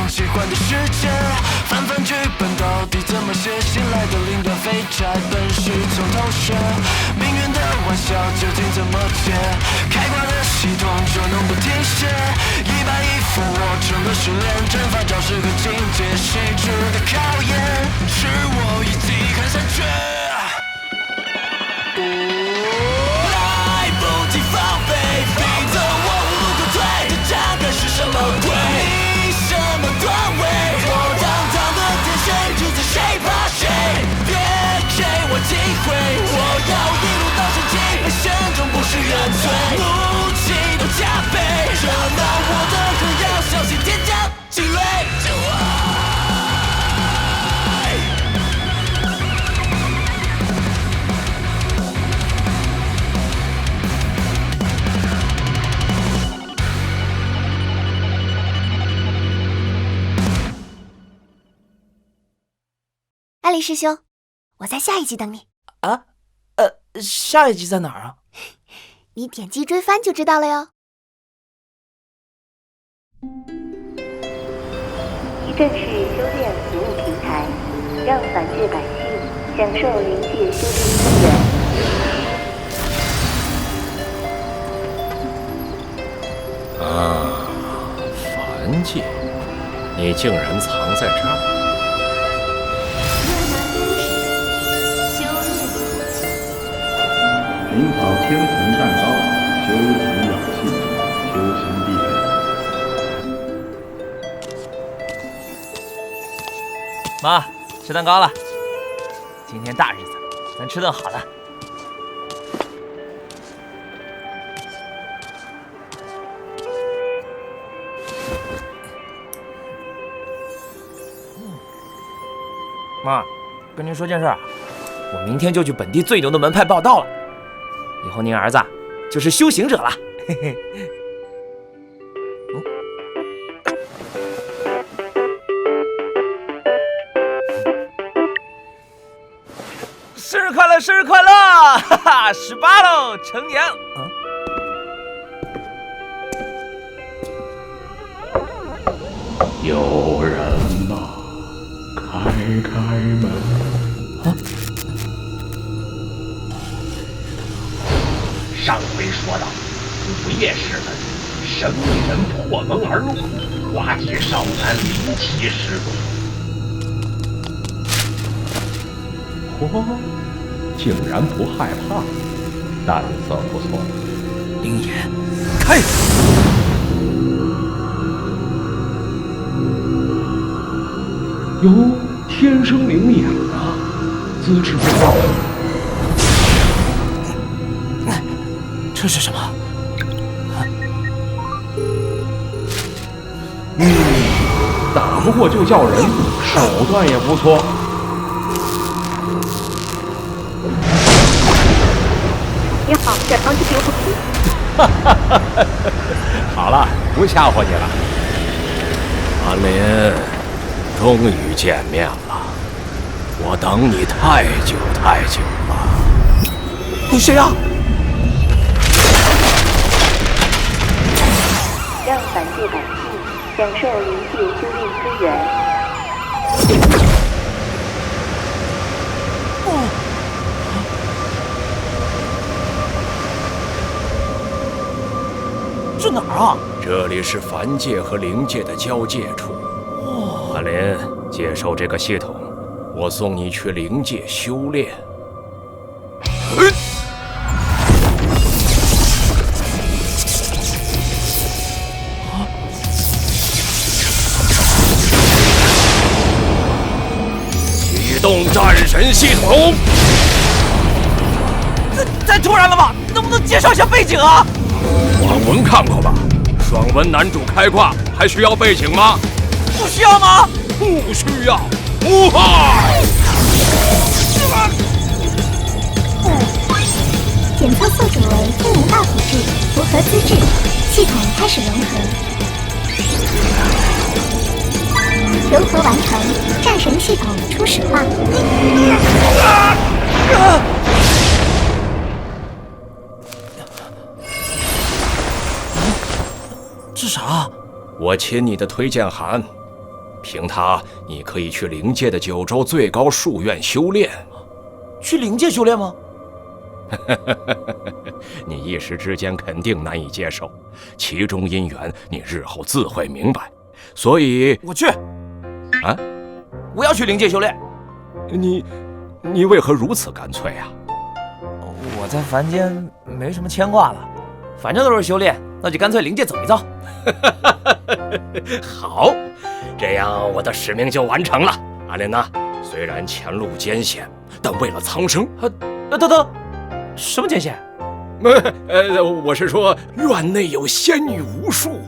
喜欢的世界，翻翻剧本到底怎么写？新来的领导废柴，本是从头学。命运的玩笑究竟怎么解？开挂的系统就能不停歇？一板一副我成了失恋，阵法招式和情节，细致的考验，是我一击看下去。来不及防备，逼得我无路可退，这站台是什么鬼？你什么段位？我堂堂的天神，主宰谁怕谁？别给我机会，我要一路到神迹，被选中不是原罪，怒气都加倍，热闹我的歌要小心天降积累。艾丽师兄，我在下一集等你啊。下一集在哪儿啊？你点击追番就知道了哟。一站式修炼服务平台，让凡界百姓享受灵界修炼资源。凡界，你竟然藏在这儿！领跑千层蛋糕，修成氧气，修行必备。妈，吃蛋糕了。今天大日子，咱吃顿好的。妈，跟您说件事儿，我明天就去本地最牛的门派报道了。以后您儿子就是修行者了，嘿嘿。生日快乐，生日快乐！哈哈，18喽，成年。有人吗？开门！上回说到，午夜时分，神秘人破门而入，抓起少男灵奇失踪。竟然不害怕，胆色不错。灵眼，开！哟，天生灵眼啊，资质不错。这是什么？打不过就叫人，手段也不错。你好，这堂是刘不齐。好了，不吓唬你了。阿林，终于见面了，我等你太久太久了。你谁呀？让凡界百姓享受灵界修炼资源。这哪儿啊？这里是凡界和灵界的交界处。阿林，接受这个系统，我送你去灵界修炼。启动战神系统。太突然了吧？能不能介绍一下背景啊？网文看过吧？爽文男主开挂，还需要背景吗？不需要吗？不需要。呜哈！检测宿主为非人道体质，符合资质，系统开始融合。融合完成，战神系统初始化。这啥？我亲你的推荐函，凭它，你可以去灵界的9州最高术院修炼。去灵界修炼吗？你一时之间肯定难以接受，其中因缘你日后自会明白。所以我去。啊，我要去灵界修炼。你为何如此干脆啊？我在凡间没什么牵挂了，反正都是修炼，那就干脆灵界走一遭。好，这样我的使命就完成了。阿莲娜，虽然前路艰险，但为了苍生，等，什么艰险？我是说院内有仙女无数，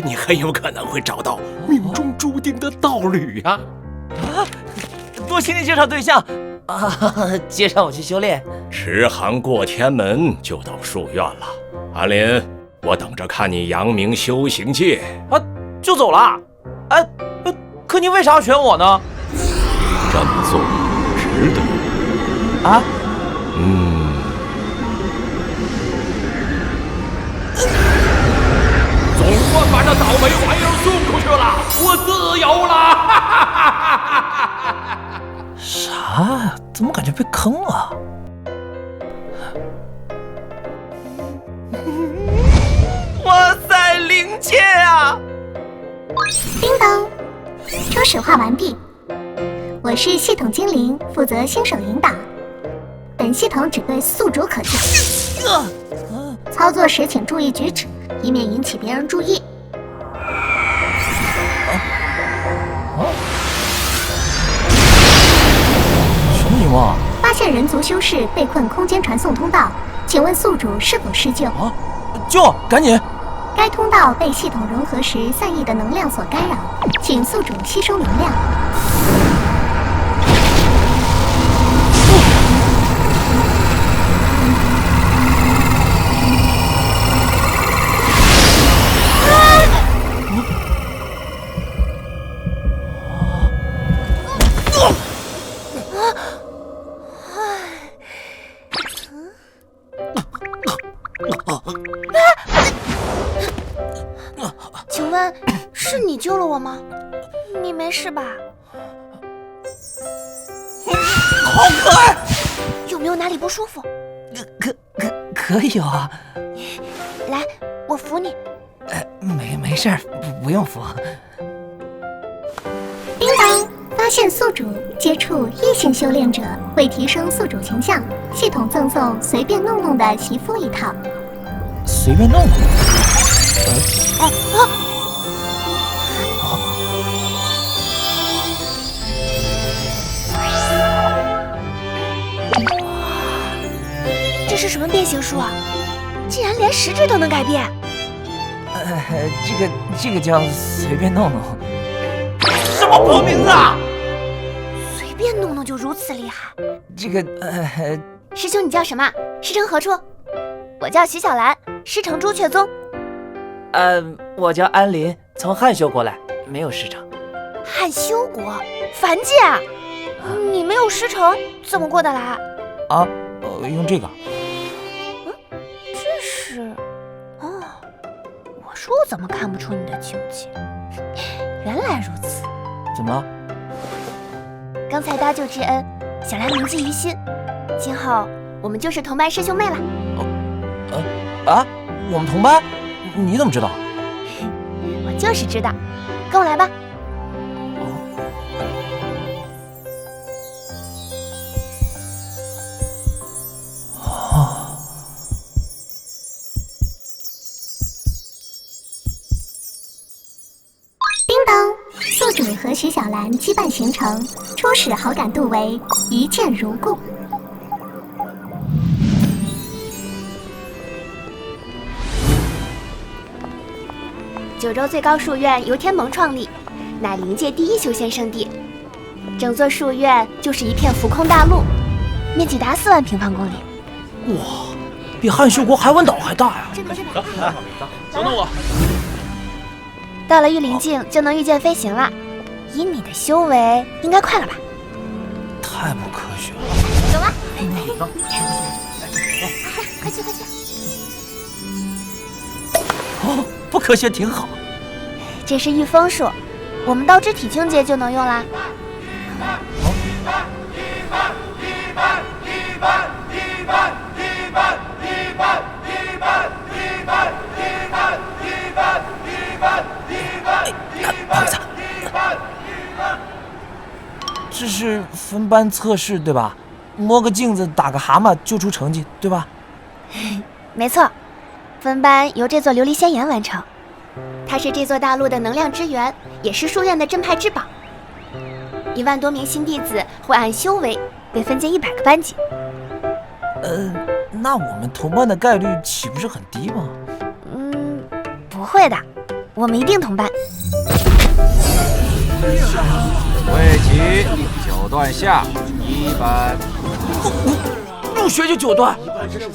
你很有可能会找到命中注定的道侣呀。多请你介绍对象啊，介绍我去修炼。迟航过天门就到术院了，阿林，我等着看你扬名修行界。啊，就走了？哎，可你为啥要选我呢？这么做值得。啊？总算把这倒霉玩意儿送出去了，我自由了！啥呀？怎么感觉被坑了？哇塞，灵界啊！叮当，初始化完毕。我是系统精灵，负责新手引导。本系统只对宿主可见，操作时请注意举止，以免引起别人注意。什么情况？发现人族修士被困空间传送通道，请问宿主是否施救？救！赶紧！该通道被系统融合时散逸的能量所干扰，请宿主吸收能量。请问是你救了我吗？你没事吧？好可爱！有没有哪里不舒服？可以有啊。来，我扶你。没事儿，不用扶。叮当，发现宿主接触异性修炼者，为提升宿主形象，系统赠送随便弄弄的习肤一套。随便弄弄。这是什么变形术啊？竟然连实质都能改变！这个叫随便弄弄。什么破名字啊！随便弄弄就如此厉害？这个师兄你叫什么？师承何处？我叫徐小兰，师承朱雀宗。我叫安林，从汉修过来，没有师承。汉修国，凡界啊！你没有师承，怎么过得来？啊，用这个。这是……哦，我说我怎么看不出你的境界？原来如此。怎么了？刚才搭救之恩，小兰铭记于心。今后我们就是同班师兄妹了。我们同班？你怎么知道？我就是知道。跟我来吧。叮当，宿主和徐小兰羁绊形成，初始好感度为一见如故。九州最高术院由天盟创立，乃灵界第一修仙圣地。整座术院就是一片浮空大陆，面积达4万平方公里。哇，比汉修国海湾岛还大呀！这边，等等我。到了御灵境就能御剑飞行了。以你的修为，应该快了吧？太不科学了。走吧。快去！哦，不科学挺好。这是御风术，我们到肢体清洁就能用啦。不好意思，这是分班测试对吧？摸个镜子，打个蛤蟆就出成绩对吧？没错，分班由这座琉璃仙岩完成，它是这座大陆的能量之源，也是书院的镇派之宝。1万多名新弟子会按修为被分进100个班级。那我们同班的概率岂不是很低吗？不会的，我们一定同班。会旗9段下1班。入学就9段，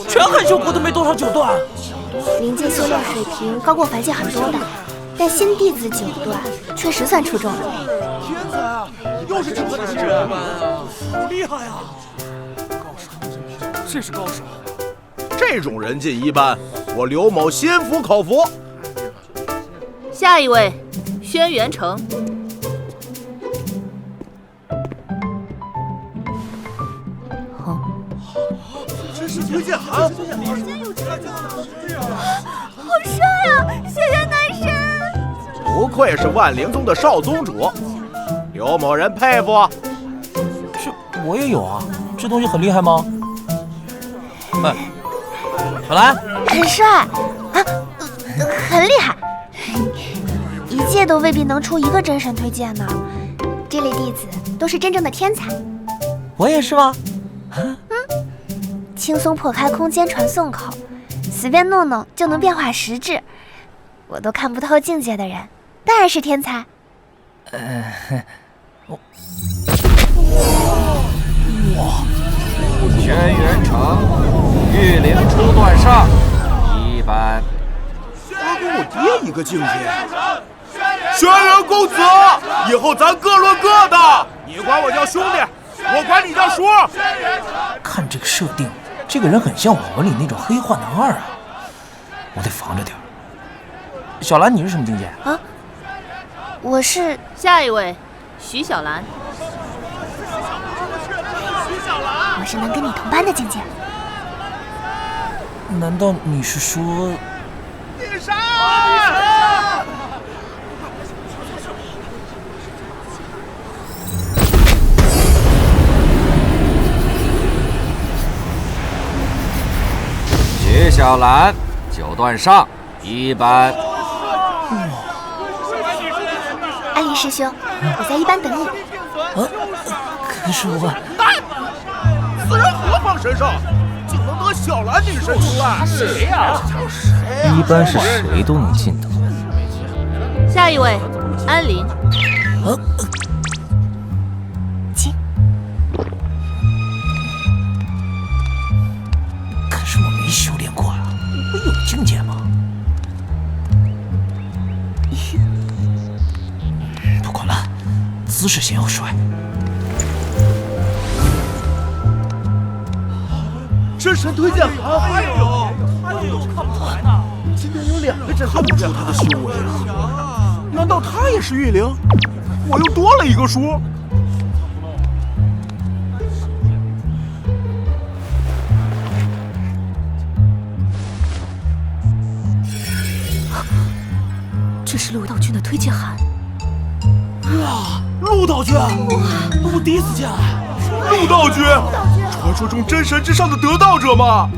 全汉修国都没多少9段。灵界修炼水平高过凡界很多的，但新弟子9段确实算出众了。天才啊！又是9段之人啊！好厉害啊！高手，这是高手。这种人进1班，我刘某心服口服。下一位，轩辕城。这是推荐函，好帅啊，轩辕男神！不愧是万灵宗的少宗主，刘某人佩服。这我也有啊，这东西很厉害吗？小兰，很帅啊，很厉害。一届都未必能出1个真神推荐呢。这类弟子都是真正的天才。我也是吗？轻松破开空间传送口，随便弄弄就能变化实质。我都看不透境界的人，当然是天才。轩辕城御灵初段上1班。他跟我爹一个境界。轩辕公子，以后咱各论各的，你管我叫兄弟，我管你叫叔。看这个设定，这个人很像网文里那种黑化男二啊，我得防着点。小兰，你是什么境界啊？我是下一位，徐小兰。我是能跟你同班的境界。难道你是说？地山！徐小兰9段上1班。安利师兄，我在1班等你。可是我……此人何方神圣，竟能得小兰女神青睐？谁呀1班是谁都能进的。下一位，安林。请。可是我没修炼过啊，我有境界吗？不管了，姿势先要帅。真神推荐函还有看不出来呢。今天有2个真神，看不出他的修为啊？难道他也是御灵？我又多了一个叔。这是陆道君的推荐函。哇，陆道君！哇，我第一次见。陆道君，传说中真神之上的得道者吗？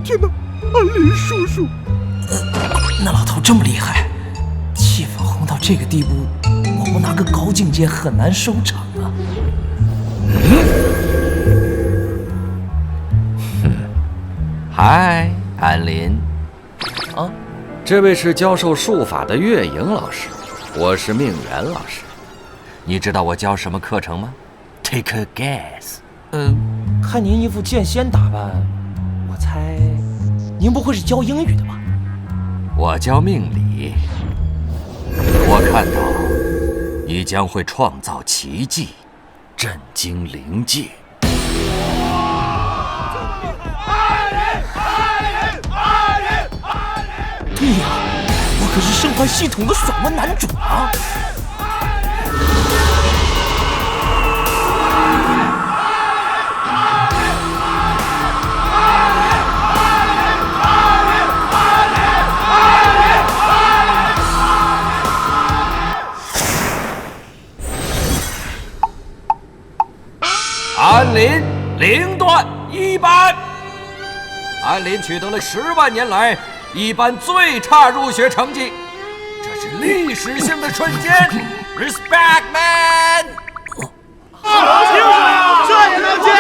天哪，安林叔叔！那老头这么厉害，气氛红到这个地步，我不拿个高境界很难收场啊。嗨，安林。啊，这位是教授术法的月影老师，我是命元老师。你知道我教什么课程吗？ Take a guess。看您一副剑仙打扮，我猜您不会是教英语的吧？我教命理。我看到你将会创造奇迹，震惊灵界。对呀，我可是盛幻系统的爽文男主啊！安林0段1班。安林取得了10万年来一班最差入学成绩，这是历史性的瞬间。Respect man！ 这也能进？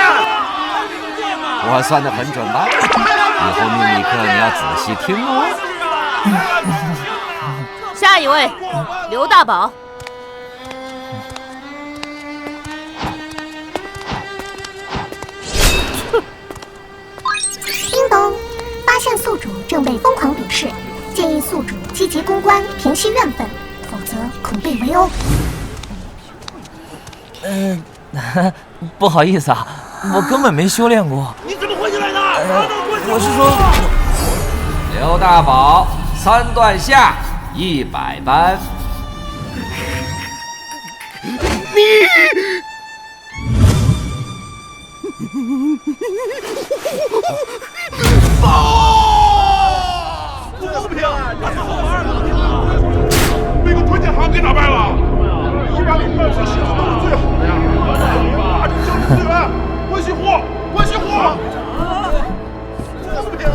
我算得很准吧？以后秘密课你要仔细听哦。下一位，刘大宝。叮咚，发现宿主正被疯狂鄙视，建议宿主积极公关，平息怨愤，否则恐被围殴。不好意思啊，我根本没修炼过。你怎么混进来的？我是说，刘大宝3段下100班。公平！被个关键行给打败了。100万是系统中的最好的呀！大众交流资源，关系户，关系户。公平啊！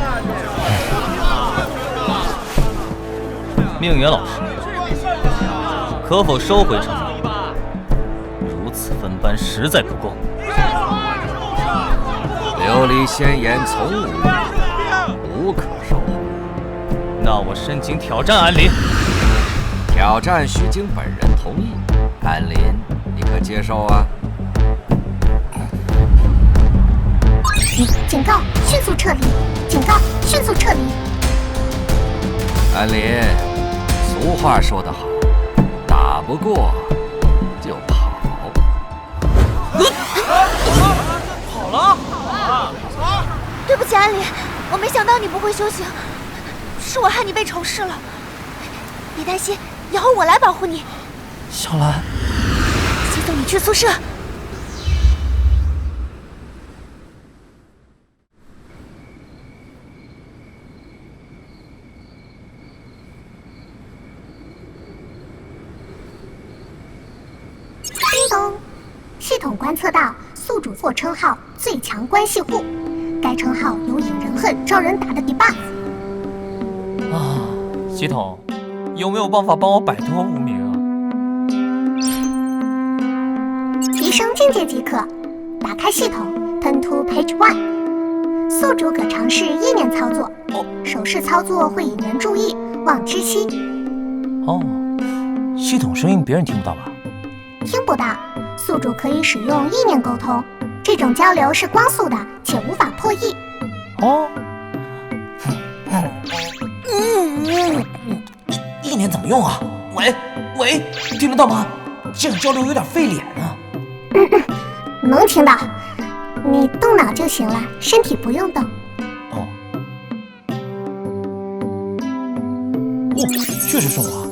命元老师，可否收回惩罚？如此分班实在不公。琉璃仙言从无可收回。那我申请挑战安林。挑战需经本人同意。安林，你可接受啊？警告，迅速撤离！警告，迅速撤离！安林，俗话说得好，打不过就跑。跑了？对不起，安林，我没想到你不会修行，是我害你被仇视了。别担心，以后我来保护你。小兰，先送你去宿舍。叮咚，系统观测到宿主获称号最强关系户，该称号有引人恨、招人打的 debuff。系统，有没有办法帮我摆脱无名啊？提升境界即可。打开系统 ，Turn to Page 1。宿主可尝试意念操作，手势操作会引人注意，望知悉。哦，系统声音别人听不到吧？听不到，宿主可以使用意念沟通，这种交流是光速的，且无法破译。哦，意念怎么用啊？喂，听得到吗？这样交流有点费脸啊。能听到，你动脑就行了，身体不用动。哦，确实顺滑。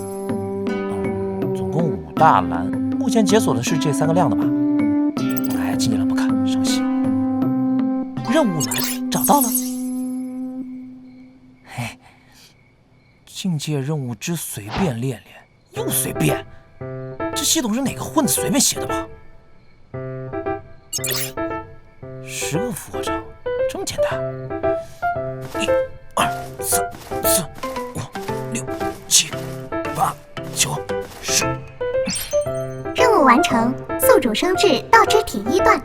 总共5大蓝，目前解锁的是这3个亮的吧？哎，进去了不看，伤心。任务栏找到了。嘿，境界任务之随便练练，又随便，这系统是哪个混子随便写的吧？10个俯卧撑，这么简单？1、2、3、4、5、6、7、8、9、10。任务完成，宿主升至道之体1段。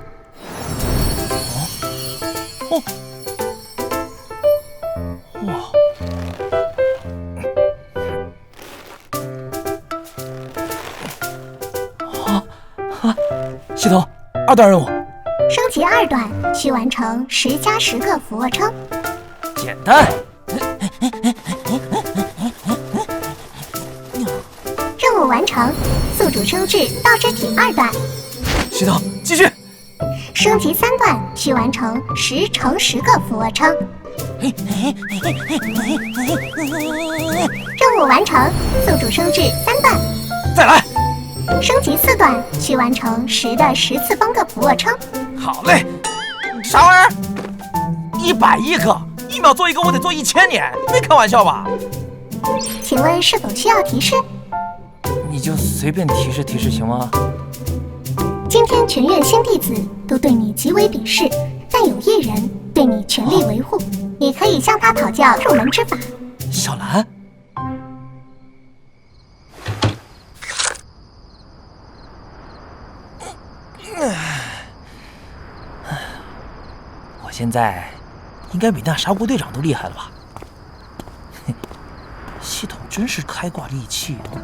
系统2段任务，升级2段需完成10+10个俯卧撑。简单。任务完成，宿主升至道之体2段。系统继续。升级3段需完成10×10个俯卧撑。任务完成，宿主升至3段。再来。升级4段需完成10的10次方个俯卧撑。好嘞，啥玩意儿？110个，1秒做一个，我得做1000年，没开玩笑吧？请问是否需要提示？你就随便提示提示行吗？今天全院新弟子都对你极为鄙视，但有一人对你全力维护，你可以向他讨教入门之法。小兰，我现在应该比那沙锅队长都厉害了吧？系统真是开挂利器哦。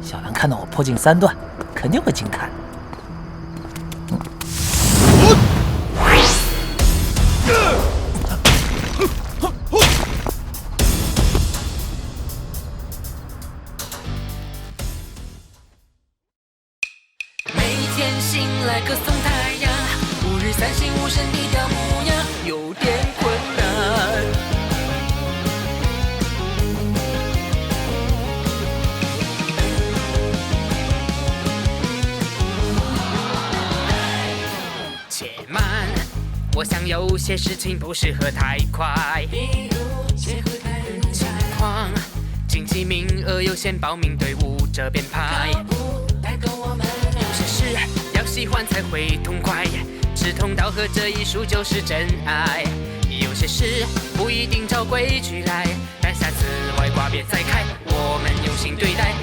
小兰看到我破镜3段，肯定会惊叹。每天醒来歌颂太阳，5日3省吾身低调模样，有点困难。且慢，我想有些事情不适合太快。比如结婚太日情况，经济名额有限，报名队伍这边排。有些事要喜欢才会痛快，志同道合这一数就是真爱。有些事不一定照规矩来，但下次外挂别再开，我们用心对待。